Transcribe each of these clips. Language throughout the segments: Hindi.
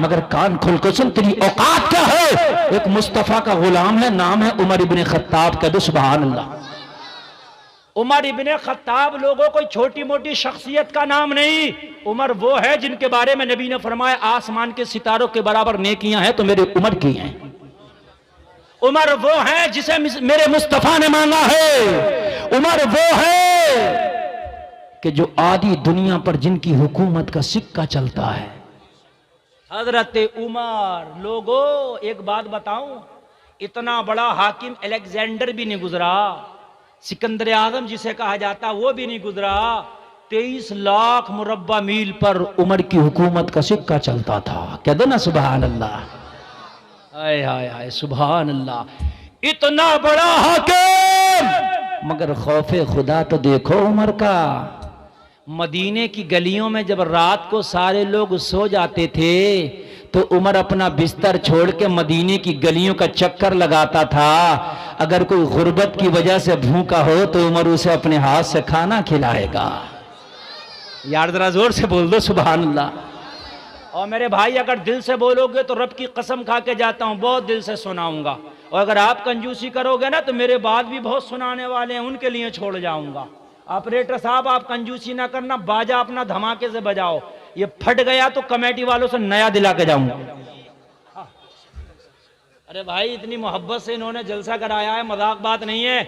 मगर कान खोल कर सुन, तेरी औकात क्या है? एक मुस्तफा का गुलाम है, नाम है उमर इब्ने खत्ताब। कह दो सुभान अल्लाह। उमर इब्ने खत्ताब लोगों कोई छोटी मोटी शख्सियत का नाम नहीं। उमर वो है जिनके बारे में नबी ने फरमाया आसमान के सितारों के बराबर नेकियां हैं तो मेरे उमर की हैं। उमर वो है जिसे मेरे मुस्तफा ने मांगा है। उमर वो है कि जो आदि दुनिया पर जिनकी हुकूमत का सिक्का चलता है। हजरत उमर। लोगो एक बात बताऊं, इतना बड़ा हाकिम अलेक्जेंडर भी नहीं गुजरा, सिकंदर आजम जिसे कहा जाता वो भी नहीं गुजरा। 23 लाख मुरब्बा मील पर उमर की हुकूमत का सिक्का चलता था। कह दो ना सुभान अल्लाह। हाय हाय हाय सुभान अल्लाह। इतना बड़ा हाकिम, मगर खौफे खुदा तो देखो उमर का। मदीने की गलियों में जब रात को सारे लोग सो जाते थे तो उमर अपना बिस्तर छोड़ के मदीने की गलियों का चक्कर लगाता था। अगर कोई गुर्बत की वजह से भूखा हो तो उमर उसे अपने हाथ से खाना खिलाएगा। यार जरा जोर से बोल दो सुभान अल्लाह। और मेरे भाई अगर दिल से बोलोगे तो रब की कसम खा के जाता हूं बहुत दिल से सुनाऊंगा। और अगर आप कंजूसी करोगे ना तो मेरे बाद भी बहुत सुनाने वाले हैं, उनके लिए छोड़ जाऊंगा। ऑपरेटर साहब आप कंजूसी ना करना, बाजा अपना धमाके से बजाओ। ये फट गया तो कमेटी वालों से नया दिला के जाऊंगा। अरे भाई इतनी मोहब्बत से इन्होंने जलसा कराया है, मजाक बात नहीं है।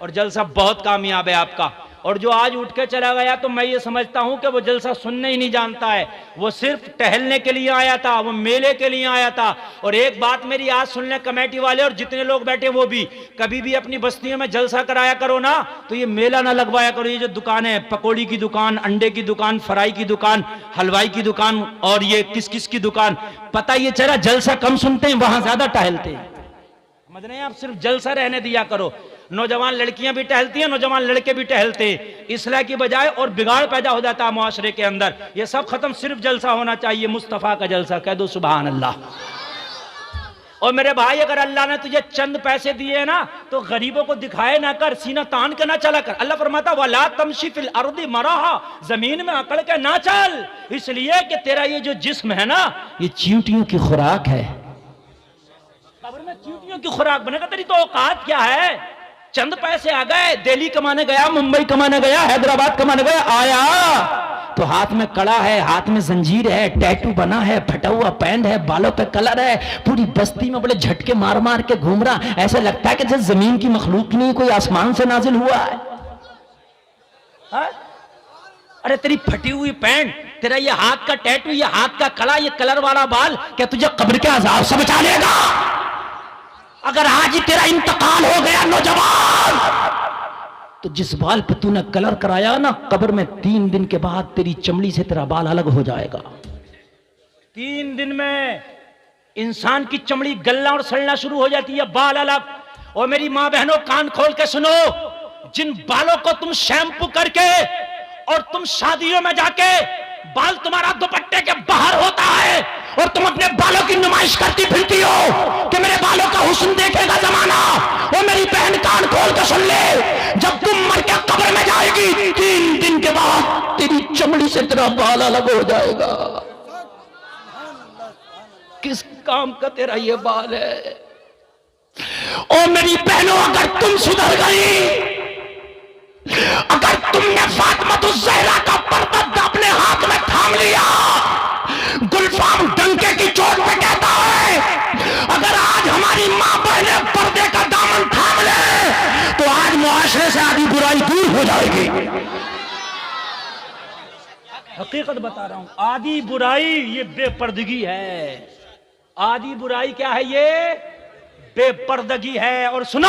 और जलसा बहुत कामयाब है आपका। और जो आज उठ के चला गया तो मैं ये समझता हूं कि वो जलसा सुनने ही नहीं जानता है, वो सिर्फ टहलने के लिए आया था, वो मेले के लिए आया था। और एक बात मेरी आज सुन ले कमेटी वाले और जितने लोग बैठे वो भी, कभी भी अपनी बस्तियों में जलसा कराया करो ना तो ये मेला ना लगवाया करो। ये जो दुकानें हैं, पकौड़ी की दुकान, अंडे की दुकान, फ्राई की दुकान, हलवाई की दुकान और ये किस किस की दुकान, पता ये चला जलसा कम सुनते हैं, वहां ज्यादा टहलते हैं। समझ रहे हैं आप? सिर्फ जलसा रहने दिया करो। नौजवान लड़कियां भी टहलती हैं, नौजवान लड़के भी टहलते हैं, इसलाह की बजाय और बिगाड़ पैदा हो जाता है मुआशरे के अंदर। ये सब खत्म, सिर्फ जलसा होना चाहिए, मुस्तफा का जलसा। कह दो सुभान अल्लाह। और मेरे भाई अगर अल्लाह ने तुझे चंद पैसे दिए ना तो गरीबों को दिखाए ना कर, सीना तान के ना चला कर। अल्लाह फरमाता वला तमशी फिल अर्दी मराहा, जमीन में अकड़ के ना चल, इसलिए कि तेरा ये जो जिस्म है ना ये चींटियों की खुराक है। कब्र में चींटियों की खुराक बनेगा। तेरी तो औकात क्या है? चंद पैसे आ गए, दिल्ली कमाने गया, मुंबई कमाने गया, हैदराबाद कमाने गया, आया तो हाथ में कड़ा है, हाथ में जंजीर है, टैटू बना है, फटा हुआ पैंट है, बालों पे कलर है, पूरी बस्ती में बड़े झटके मार मार के घूम रहा। ऐसा लगता है कि जैसे जमीन की मखलूक नहीं, कोई आसमान से नाजिल हुआ है। अरे तेरी फटी हुई पैंट, तेरा ये हाथ का टैटू, ये हाथ का कड़ा, ये कलर वाला बाल, क्या तुझे कब्र के अजाब से बचा लेगा? अगर आज ही तेरा इंतकाल हो गया नौजवान, तो जिस बाल पे तूने कलर कराया ना, कब्र में 3 दिन के बाद तेरी चमड़ी से तेरा बाल अलग हो जाएगा। 3 दिन में इंसान की चमड़ी गलना और सड़ना शुरू हो जाती है, बाल अलग। और मेरी मां बहनों कान खोल के सुनो, जिन बालों को तुम शैम्पू करके और तुम शादियों में जाके बाल तुम्हारा दुपट्टे के बाहर होता है और तुम अपने बालों की नुमाइश करती फिरती हो कि मेरे बालों का हुस्न देखेगा जमाना। वो मेरी बहन कान खोल के सुन ले, जब तुम मर के कब्र में जाएगी 3 दिन के बाद तेरी चमड़ी से तेरा बाल अलग हो जाएगा। किस काम का तेरा ये बाल है? ओ मेरी बहनों, अगर तुम सुधर गई, अगर तुमने फातिमा-तुज़-ज़हरा का पर्दा अपने हाथ में थाम लिया, गुलफाम डंके की चोट पे कहता है, अगर आज हमारी मां बहने पर्दे का दामन थाम ले तो आज मुआशरे से आधी बुराई दूर हो जाएगी। हकीकत बता रहा हूं, आधी बुराई ये बेपर्दगी है। आधी बुराई क्या है? ये बेपर्दगी है। और सुनो,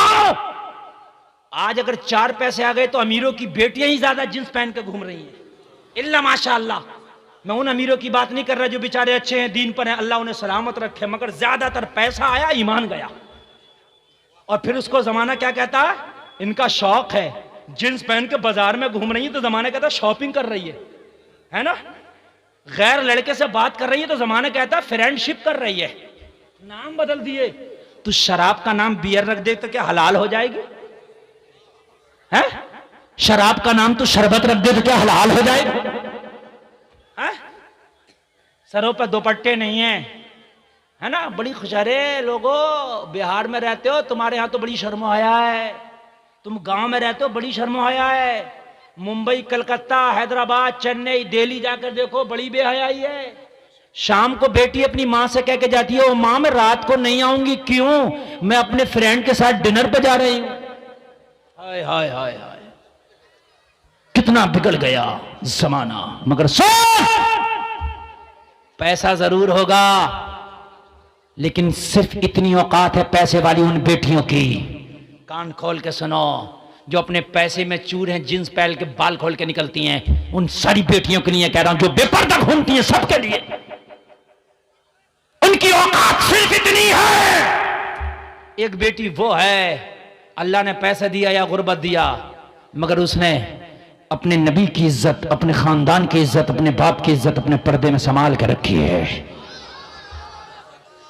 आज अगर 4 पैसे आ गए तो अमीरों की बेटियां ही ज्यादा जींस पहन के घूम रही हैं। इल्ला माशाअल्लाह, मैं उन अमीरों की बात नहीं कर रहा जो बेचारे अच्छे हैं, दीन पर हैं, अल्लाह उन्हें सलामत रखे, मगर ज्यादातर पैसा आया, ईमान गया। और फिर उसको जमाना क्या कहता है? इनका शौक है, जींस पहन के बाजार में घूम रही है तो जमाना कहता है शॉपिंग कर रही है ना। गैर लड़के से बात कर रही है तो जमाना कहता है फ्रेंडशिप कर रही है। नाम बदल दिए। तू शराब का नाम बियर रख दे तो क्या हलाल हो जाएगी? है? शराब का नाम तो शरबत रख दे तो क्या हलाल हो जाएगा? है? सरों पर दुपट्टे नहीं है, है ना, बड़ी खुश। अरे लोगो, बिहार में रहते हो, तुम्हारे यहाँ तो बड़ी शर्म आया है। तुम गांव में रहते हो, बड़ी शर्म आया है। मुंबई, कलकत्ता, हैदराबाद, चेन्नई, दिल्ली जाकर देखो, बड़ी बेहयाई है। शाम को बेटी अपनी माँ से कह के जाती है, ओ माँ मैं रात को नहीं आऊंगी। क्यों? मैं अपने फ्रेंड के साथ डिनर पे जा रही हूं। हाय हाय हाय हाय, कितना बिगड़ गया जमाना। मगर सोच, पैसा जरूर होगा, लेकिन सिर्फ इतनी औकात है पैसे वाली उन बेटियों की। कान खोल के सुनो, जो अपने पैसे में चूर हैं, जींस पहन के बाल खोल के निकलती हैं, उन सारी बेटियों के लिए कह रहा हूं, जो बेपर्दा घूमती हैं, सबके लिए। उनकी औकात सिर्फ इतनी है। एक बेटी वो है, अल्लाह ने पैसे दिया या गुर्बत दिया, मगर उसने अपने नबी की इज्जत, अपने खानदान की इज्जत, अपने बाप की इज्जत अपने पर्दे में संभाल के रखी है।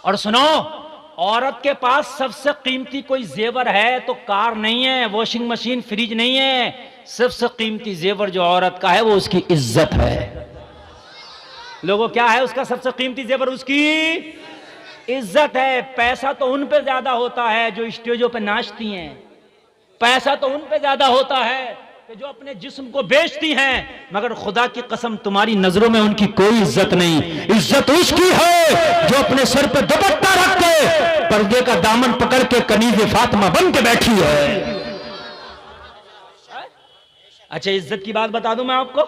और सुनो, औरत के पास सबसे कीमती कोई जेवर है तो कार नहीं है, वॉशिंग मशीन, फ्रिज नहीं है। सबसे कीमती जेवर जो औरत का है वो उसकी इज्जत है। लोगों, क्या है उसका सबसे कीमती जेवर? उसकी इज्जत है। पैसा तो उन पे ज्यादा होता है जो स्टेजों पे नाचती हैं। पैसा तो उन पे ज्यादा होता है कि जो अपने जिस्म को बेचती हैं, मगर खुदा की कसम तुम्हारी नजरों में उनकी कोई इज्जत नहीं। इज्जत उसकी है जो अपने सर पे दुपट्टा रख के पर्दे का दामन पकड़ के कनीज़े फातिमा बन के बैठी है। अच्छा, इज्जत की बात बता दूं मैं आपको।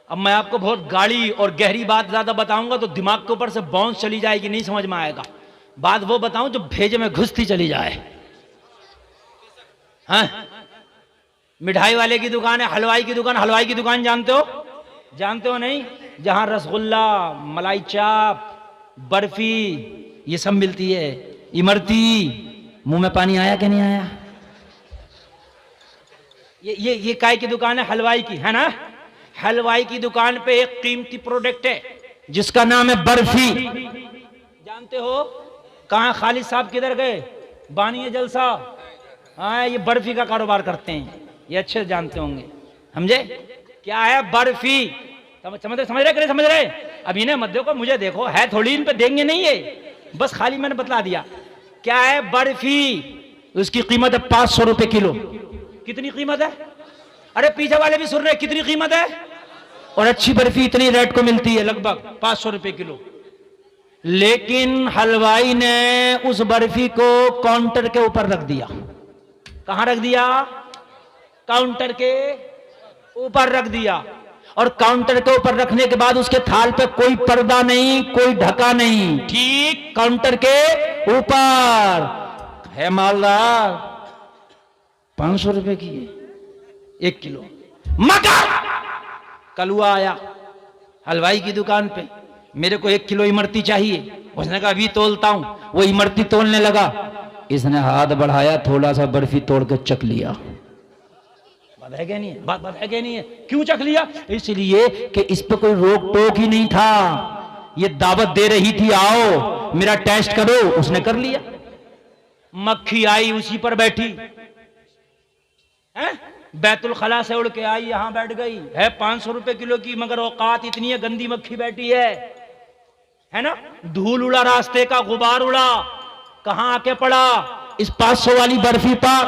अब मैं आपको बहुत गाढ़ी और गहरी बात ज्यादा बताऊंगा तो दिमाग के ऊपर से बाउंस चली जाएगी, नहीं समझ में आएगा। बात वो बताऊं जो भेजे में घुसती चली जाए। हाँ, मिठाई वाले की दुकान है, हलवाई की दुकान। हलवाई की दुकान जानते हो? जानते हो नहीं? जहां रसगुल्ला, मलाई चाप, बर्फी, ये सब मिलती है। इमरती, मुंह में पानी आया कि नहीं आया? ये काय की दुकान है? हलवाई की, है ना। हलवाई की दुकान पे एक कीमती प्रोडक्ट है जिसका नाम है बर्फी। जानते हो? कहां खालिद साहब किधर गए? बानी जलसा। हाँ, ये बर्फी का कारोबार करते हैं, ये अच्छे जानते होंगे। समझे क्या है बर्फी? समझ रहे कि नहीं समझ रहे? अब इन्हें मत देखो, मुझे देखो, है थोड़ी, इन पे देंगे नहीं ये, बस खाली मैंने बतला दिया क्या है बर्फी। उसकी कीमत है 500 रुपए किलो। कितनी कीमत है? अरे पीछे वाले भी सुन रहे, कितनी कीमत है? और अच्छी बर्फी इतनी रेट को मिलती है, लगभग 500 रुपए किलो। लेकिन हलवाई ने उस बर्फी को काउंटर के ऊपर रख दिया। कहां रख दिया? काउंटर के ऊपर रख दिया। और काउंटर के ऊपर रखने के बाद उसके थाल पे कोई पर्दा नहीं, कोई ढका नहीं, ठीक काउंटर के ऊपर है। मालदार 500 रुपए की है 1 किलो। मगर कलुआ आया हलवाई की दुकान पे, मेरे को 1 किलो इमरती चाहिए। उसने कहा अभी तोलता हूं। वो इमरती तोलने लगा, इसने हाथ बढ़ाया, थोड़ा सा बर्फी तोड़ के चख लिया। बात है क्या नहीं है? बात है क्या नहीं है? क्यों चख लिया? इसलिए कि इस पे कोई रोक टोक ही नहीं था। ये दावत दे रही थी, आओ मेरा टेस्ट करो। उसने कर लिया। मक्खी आई, उसी पर बैठी है। बैतुल खला से उड़ के आई, यहां बैठ गई है। 500 रुपए किलो की, मगर औकात इतनी है, गंदी मक्खी बैठी है ना। धूल उड़ा, रास्ते का गुबार उड़ा, कहां आके पड़ा? इस 500 वाली बर्फी पर,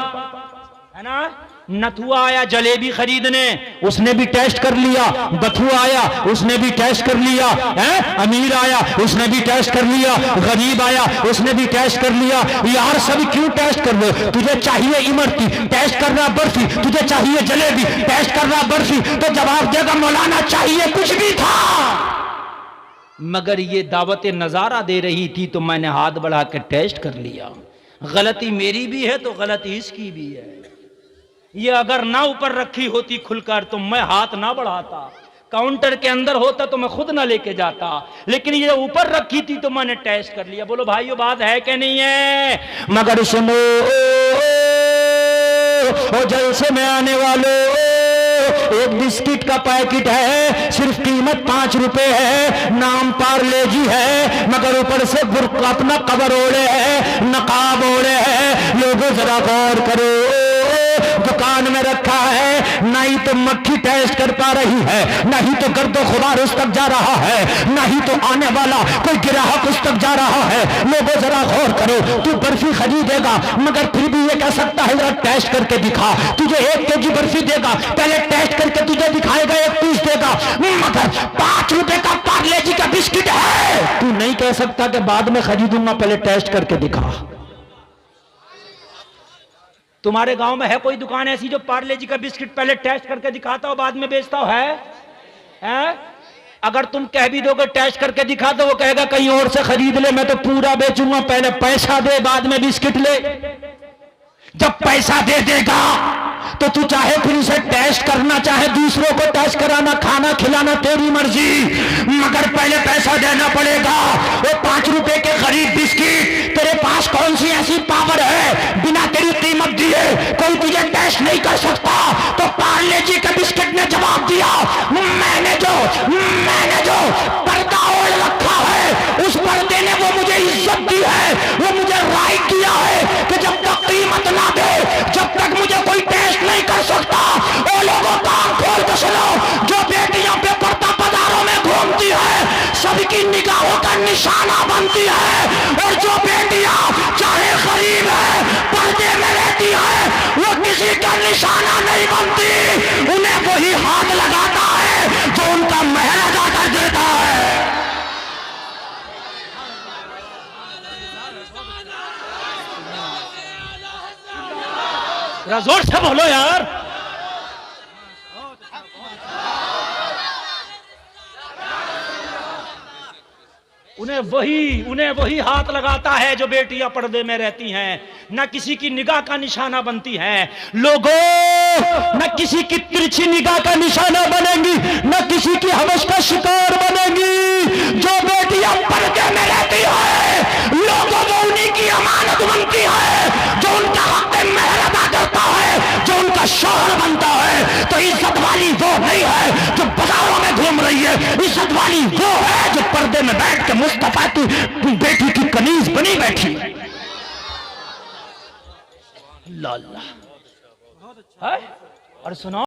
है ना। नथुआ आया जलेबी खरीदने, उसने भी टेस्ट कर लिया। बथुआ आया, उसने भी टेस्ट कर लिया। है? अमीर आया, उसने भी टेस्ट कर लिया। गरीब आया, उसने भी टेस्ट कर लिया। यार सब क्यों टेस्ट कर रहे? तुझे चाहिए इमरती, टेस्ट करना बर्फी। तुझे चाहिए जलेबी, टेस्ट करना बर्फी। तो जवाब देगा मौलाना चाहिए कुछ भी था। मगर ये दावत नजारा दे रही थी तो मैंने हाथ बढ़ा के टेस्ट कर लिया। गलती मेरी भी है तो गलती इसकी भी है। ये अगर ना ऊपर रखी होती खुलकर तो मैं हाथ ना बढ़ाता। काउंटर के अंदर होता तो मैं खुद ना लेके जाता, लेकिन ये ऊपर रखी थी तो मैंने टेस्ट कर लिया। बोलो भाइयों, बात है कि नहीं है? मगर सुनो ओ जलसे में आने वालों, एक बिस्किट का पैकेट है, सिर्फ कीमत 5 रुपए है, नाम पार्ले जी है, मगर ऊपर से बुर्का अपना कवर ओढ़े है, नकाब ओढ़े है। लोगों जरा गौर करो, दुकान कान में रखा है, ना ही तो मक्खी टेस्ट कर पा रही है, ना ही तो गर्दो खुबार उस तक जा रहा है, ना ही तो आने वाला कोई ग्राहक उस तक जा रहा है। लोगों जरा गौर करो, तू बर्फी खरीदेगा मगर फिर भी ये कह सकता है जरा टेस्ट करके दिखा। तुझे 1 केजी बर्फी देगा, पहले टेस्ट करके तुझे दिखाएगा, 1 पीस देगा, मगर 5 रुपए का पार्ले जी का बिस्किट है, तू नहीं कह सकता कि बाद में खरीदूंगा, पहले टेस्ट करके दिखा। तुम्हारे गांव में है कोई दुकान ऐसी जो पार्ले जी का बिस्किट पहले टेस्ट करके दिखाता हो बाद में बेचता हो? है? अगर तुम कह भी दोगे टेस्ट करके दिखा, तो वो कहेगा कहीं और से खरीद ले, मैं तो पूरा बेचूंगा, पहले पैसा दे बाद में बिस्किट ले। जब पैसा दे देगा तो तू चाहे फिर उसे टेस्ट करना, चाहे दूसरों को टेस्ट कराना, खाना खिलाना तेरी मर्जी, मगर पहले पैसा देना पड़ेगा। वो 5 रुपए के खरीद बिस्किट, तेरे पास कौन सी ऐसी पावर है बिना तेरी कीमत दिए कोई तुझे टेस्ट नहीं कर सकता? तो पार्ले जी के बिस्किट ने जवाब दिया, मैंने जो पर्दा ओढ़ रखा है उस पर्दे ने वो मुझे इज्जत दी है, वो मुझे राइट दिया है कि जब तक कीमत ना दे, जब तक मुझे कोई टेस्ट नहीं कर सकता। वो लोगों कान खोल के सुनो, जो बेटियां बेपर्दा बाजारों में घूमती है सबकी निगाहों का निशाना बनती है, और जो बेटियां चाहे गरीब है पर्दे में रहती है वो किसी का निशाना नहीं बनती। उन्हें वही हाथ लगाता है जो उनका महल अदा कर देता है। जोर से बोलो यार। उन्हें वही हाथ लगाता है जो बेटियां पर्दे में रहती हैं, न किसी की निगाह का निशाना बनती हैं। लोगों, न किसी की तिरछी निगाह का निशाना बनेंगी, न किसी की हवस का शिकार बनेंगी। जो बेटियां पर्दे में रहती है लोगों, वो उन्हीं की अमानत बनती है, जो उनका हक महल अदा करता है, जो उनका शौहर बनता है। तो इज्जत वाली वो नहीं है जो बाजारों में घूम रही है, इज्जत वाली वो है जो पर्दे में बैठ के मुस्तफा की बेटी की कनीज बनी बैठी है। अल्लाह अल्लाह। और सुनो